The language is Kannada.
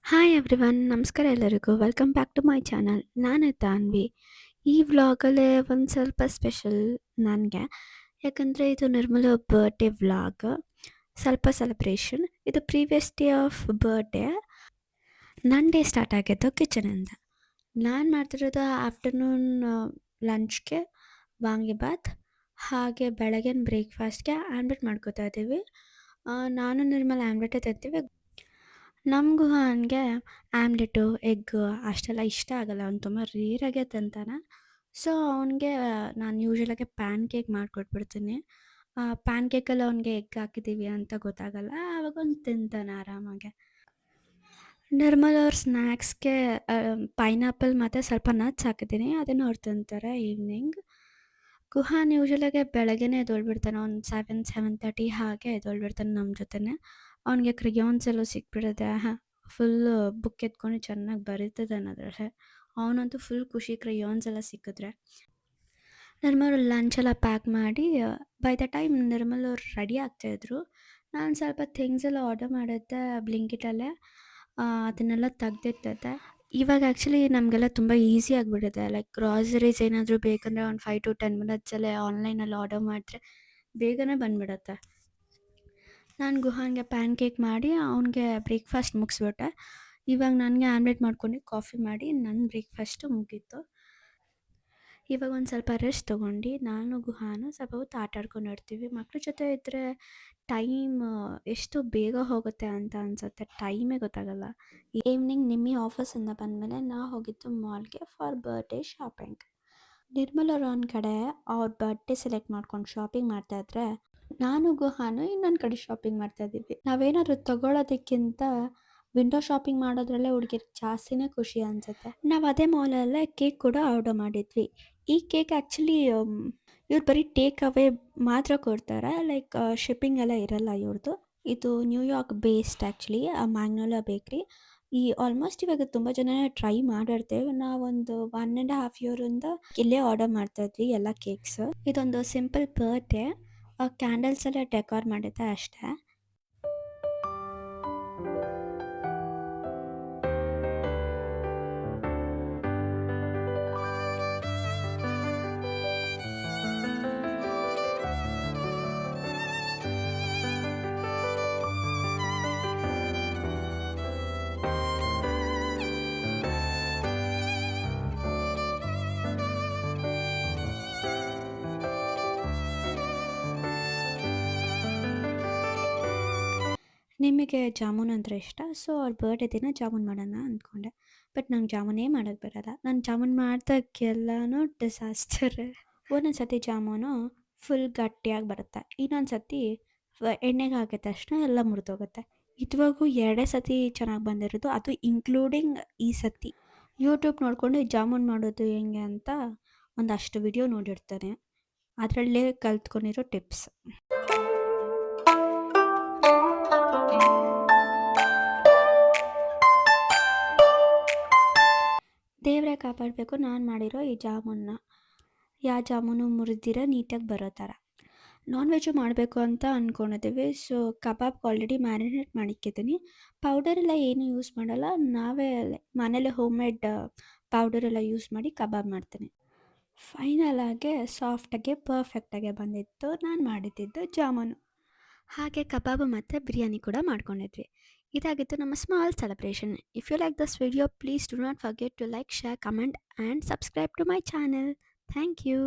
ಹಾಯ್ ಎವ್ರಿವನ್ ನಮಸ್ಕಾರ ಎಲ್ಲರಿಗೂ welcome back to my channel. ನಾನು ತಾನ್ವಿ. ಈ ವ್ಲಾಗಲ್ಲೇ ಒಂದು ಸ್ವಲ್ಪ ಸ್ಪೆಷಲ್ ನನಗೆ, ಯಾಕಂದರೆ ಇದು ನಿರ್ಮಲ ಬರ್ಡೇ ವ್ಲಾಗ್, ಸ್ವಲ್ಪ ಸೆಲೆಬ್ರೇಷನ್. ಇದು ಪ್ರೀವಿಯಸ್ ಡೇ ಆಫ್ ಬರ್ಡೇ. ನನ್ನ ಡೇ ಸ್ಟಾರ್ಟ್ ಆಗಿದ್ದು ಕಿಚನಿಂದ. ನಾನು ಮಾಡ್ತಿರೋದು ಆಫ್ಟರ್ನೂನ್ ಲಂಚ್ಗೆ ವಾಂಗಿಬಾತ್, ಹಾಗೆ ಬೆಳಗಿನ ಬ್ರೇಕ್ಫಾಸ್ಟ್ಗೆ ಆಮ್ಲೆಟ್ ಮಾಡ್ಕೋತಾ ಇದ್ದೀವಿ. ನಾನು ನಿರ್ಮಲ ಆಮ್ಲೆಟೇ ತಿಂತೀವಿ. ನಮಗೂ ಹಾಗೆ ಆಮ್ಲೆಟು, ಎಗ್ಗು ಅಷ್ಟೆಲ್ಲ ಇಷ್ಟ ಆಗಲ್ಲ. ಅವ್ನು ತುಂಬ ರೇರಾಗೆ ತಿಂತಾನೆ. ಸೊ ಅವನಿಗೆ ನಾನು ಯೂಶ್ವಲಾಗಿ ಪ್ಯಾನ್ ಕೇಕ್ ಮಾಡಿಕೊಟ್ಬಿಡ್ತೀನಿ. ಪ್ಯಾನ್ ಕೇಕಲ್ಲಿ ಅವ್ನಿಗೆ ಎಗ್ ಹಾಕಿದ್ದೀವಿ ಅಂತ ಗೊತ್ತಾಗಲ್ಲ. ಆವಾಗ ಅವ್ನು ತಿಂತಾನೆ ಆರಾಮಾಗೆ. ನಿರ್ಮಲ್ ಅವ್ರ ಸ್ನ್ಯಾಕ್ಸ್‌ಗೆ ಪೈನಾಪಲ್ ಮತ್ತು ಸ್ವಲ್ಪ ನಟ್ಸ್ ಹಾಕಿದ್ದೀನಿ. ಅದನ್ನು ಅವ್ರು ತಿಂತಾರೆ ಈವ್ನಿಂಗ್. ಗುಹಾನ್ ಯೂಶ್ವಲಾಗಿ ಬೆಳಗ್ಗೆನೇ ಎದ್ದೊಳ್ಬಿಡ್ತಾನೆ. ಒಂದು 7:30 ಹಾಗೆ ಎದ್ದೊಳ್ಬಿಡ್ತಾನೆ ನಮ್ಮ ಜೊತೆನೇ. ಅವ್ನಿಗೆ ಕ್ರೇಯಾನ್ಸ್ ಎಲ್ಲ ಸಿಕ್ಬಿಡುತ್ತೆ. ಫುಲ್ಲು ಬುಕ್ ಎತ್ಕೊಂಡು ಚೆನ್ನಾಗಿ ಬರೀತಿದ್ದಾನೆ ಅದರಲ್ಲಿ. ಅವನಂತೂ ಫುಲ್ ಖುಷಿ ಕ್ರೇಯಾನ್ಸ್ ಎಲ್ಲ ಸಿಕ್ಕಿದ್ರೆ. ನಿರ್ಮಲ್ ಲಂಚ್ ಎಲ್ಲ ಪ್ಯಾಕ್ ಮಾಡಿ ಬೈ ದ ಟೈಮ್ ನಿರ್ಮಲ್ ಅವ್ರು ರೆಡಿ ಆಗ್ತಾಯಿದ್ರು. ನಾನು ಸ್ವಲ್ಪ ಥಿಂಗ್ಸ್ ಎಲ್ಲ ಆರ್ಡರ್ ಮಾಡಿದ್ದೆ ಬ್ಲಿಂಕಿಟಲ್ಲೇ. ಅದನ್ನೆಲ್ಲ ತೆಗ್ದಿಟ್ಟಿದ್ದೆ. ಇವಾಗ ಆ್ಯಕ್ಚುಲಿ ನಮಗೆಲ್ಲ ತುಂಬ ಈಸಿ ಆಗಿಬಿಟ್ಟಿದೆ. ಲೈಕ್ ಗ್ರಾಸರೀಸ್ ಏನಾದರೂ ಬೇಕಂದರೆ ಒಂದು 5 to 10 ಮಿನಿಟ್ಸಲ್ಲೇ ಆನ್ಲೈನಲ್ಲಿ ಆರ್ಡರ್ ಮಾಡಿದ್ರೆ ಬೇಗನೆ ಬಂದುಬಿಡತ್ತೆ. ನಾನು ಗುಹಾನ್ಗೆ ಪ್ಯಾನ್ ಕೇಕ್ ಮಾಡಿ ಅವ್ನಿಗೆ ಬ್ರೇಕ್ಫಾಸ್ಟ್ ಮುಗಿಸ್ಬಿಟ್ಟೆ. ಇವಾಗ ನನಗೆ ಆಮ್ಲೆಟ್ ಮಾಡ್ಕೊಂಡು ಕಾಫಿ ಮಾಡಿ ನನ್ನ ಬ್ರೇಕ್ಫಾಸ್ಟು ಮುಗೀತು. ಇವಾಗ ಒಂದು ಸ್ವಲ್ಪ ರೆಸ್ಟ್ ತೊಗೊಂಡು ನಾನು ಗುಹಾನು ಸ್ವಲ್ಪ ಹೊತ್ತು ಆಟ ಆಡ್ಕೊಂಡು ಇರ್ತೀವಿ. ಮಕ್ಳ ಜೊತೆ ಇದ್ದರೆ ಟೈಮ್ ಎಷ್ಟು ಬೇಗ ಹೋಗುತ್ತೆ ಅಂತ ಅನಿಸುತ್ತೆ. ಟೈಮೇ ಗೊತ್ತಾಗಲ್ಲ. ಈವ್ನಿಂಗ್ ನಿಮ್ಮಿ ಆಫೀಸಿಂದ ಬಂದಮೇಲೆ ನಾವು ಹೋಗಿದ್ದು ಮಾಲ್ಗೆ ಫಾರ್ ಬರ್ಡೇ ಶಾಪಿಂಗ್. ನಿರ್ಮಲ್ ಅವ್ರು ಒಂದು ಕಡೆ ಅವ್ರ ಬರ್ಡೇ ಸೆಲೆಕ್ಟ್ ಮಾಡ್ಕೊಂಡು ಶಾಪಿಂಗ್ ಮಾಡ್ತಾಯಿದ್ರೆ, ನಾನು ಗುಹಾನು ಇನ್ನೊಂದು ಕಡೆ ಶಾಪಿಂಗ್ ಮಾಡ್ತಾಯಿದ್ದೀವಿ. ನಾವೇನಾದರೂ ತಗೊಳ್ಳೋದಕ್ಕಿಂತ ವಿಂಡೋ ಶಾಪಿಂಗ್ ಮಾಡೋದ್ರಲ್ಲೇ ಹುಡುಗಿರಿಗೆ ಜಾಸ್ತಿನೇ ಖುಷಿ ಅನಿಸುತ್ತೆ. ನಾವು ಅದೇ ಮಾಲಲ್ಲೇ ಕೇಕ್ ಕೂಡ ಆರ್ಡರ್ ಮಾಡಿದ್ವಿ. ಈ ಕೇಕ್ ಆ್ಯಕ್ಚುಲಿ ಇವ್ರು ಬರೀ ಟೇಕ್ ಅವೇ ಮಾತ್ರ ಕೊಡ್ತಾರೆ. ಲೈಕ್ ಶಿಪ್ಪಿಂಗ್ ಎಲ್ಲ ಇರಲ್ಲ ಇವ್ರದ್ದು. ಇದು ನ್ಯೂಯಾರ್ಕ್ ಬೇಸ್ಡ್ ಆ್ಯಕ್ಚುಲಿ ಮ್ಯಾಗ್ನೋಲಿಯಾ ಬೇಕ್ರಿ. ಆಲ್ಮೋಸ್ಟ್ ಇವಾಗ ತುಂಬ ಜನ ಟ್ರೈ ಮಾಡಿರ್ತೇವೆ. ನಾವೊಂದು 1.5 ಇಯರಿಂದ ಇಲ್ಲೇ ಆರ್ಡರ್ ಮಾಡ್ತಾಯಿದ್ವಿ ಎಲ್ಲ ಕೇಕ್ಸ್. ಇದೊಂದು ಸಿಂಪಲ್ ಬರ್ಡೇ. ಕ್ಯಾಂಡಲ್ಸ್ ಎಲ್ಲ ಡೆಕೋರ್ ಮಾಡಿದ್ದೆ ಅಷ್ಟೇ. ನಿಮಗೆ ಜಾಮೂನ್ ಅಂದರೆ ಇಷ್ಟ. ಸೊ ಅವ್ರ ಬರ್ಡೇ ದಿನ ಜಾಮೂನ್ ಮಾಡೋಣ ಅಂದ್ಕೊಂಡೆ. ಬಟ್ ನಂಗೆ ಜಾಮೂನೇ ಮಾಡೋಕ್ಕೆ ಬರೋಲ್ಲ. ನಾನು ಜಾಮೂನ್ ಮಾಡ್ದಾಗೆಲ್ಲನೂ ಡಿಸಾಸ್ಟರ್. ಒಂದೊಂದು ಸತಿ ಜಾಮೂನು ಫುಲ್ ಗಟ್ಟಿಯಾಗಿ ಬರುತ್ತೆ. ಇನ್ನೊಂದು ಸತಿ ಎಣ್ಣೆಗೆ ಹಾಕಿದ ತಕ್ಷಣ ಎಲ್ಲ ಮುರಿದೋಗುತ್ತೆ. ಇದುವರೆಗೂ 2 ಸತಿ ಚೆನ್ನಾಗಿ ಬಂದಿರೋದು, ಅದು ಇನ್ಕ್ಲೂಡಿಂಗ್ ಈ ಸತಿ. ಯೂಟ್ಯೂಬ್ ನೋಡಿಕೊಂಡು ಜಾಮೂನ್ ಮಾಡೋದು ಹೆಂಗೆ ಅಂತ ಒಂದಷ್ಟು ವಿಡಿಯೋ ನೋಡಿರ್ತಾನೆ. ಅದರಲ್ಲೇ ಕಲ್ತ್ಕೊಂಡಿರೋ ಟಿಪ್ಸ್. ದೇವರೇ ಕಾಪಾಡಬೇಕು ನಾನು ಮಾಡಿರೋ ಈ ಜಾಮೂನ್ನ. ಯಾವ ಜಾಮೂನು ಮುರಿದಿರ ನೀಟಾಗಿ ಬರೋ ಥರ. ನಾನ್ ವೆಜ್ಜು ಮಾಡಬೇಕು ಅಂತ ಅಂದ್ಕೊಂಡಿದ್ದೀವಿ. ಸೊ ಕಬಾಬ್ಗೆ ಆಲ್ರೆಡಿ ಮ್ಯಾರಿನೇಟ್ ಮಾಡಿಕ್ಕಿದ್ದೀನಿ. ಪೌಡರೆಲ್ಲ ಏನೂ ಯೂಸ್ ಮಾಡಲ್ಲ. ನಾವೇ ಮನೇಲೆ ಹೋಮ್ ಮೇಡ್ ಪೌಡರೆಲ್ಲ ಯೂಸ್ ಮಾಡಿ ಕಬಾಬ್ ಮಾಡ್ತೀನಿ. ಫೈನಲ್ ಆಗಿ ಸಾಫ್ಟಾಗಿ ಪರ್ಫೆಕ್ಟಾಗಿ ಬಂದಿತ್ತು ನಾನು ಮಾಡಿದ್ದಿದ್ದು ಜಾಮೂನು. ಹಾಗೆ ಕಬಾಬು ಮತ್ತು ಬಿರಿಯಾನಿ ಕೂಡ ಮಾಡ್ಕೊಂಡಿದ್ವಿ. ಇದಾಗಿತ್ತು ನಮ್ಮ small celebration. If you like this video please do not forget to like, share, comment and subscribe to my channel. Thank you.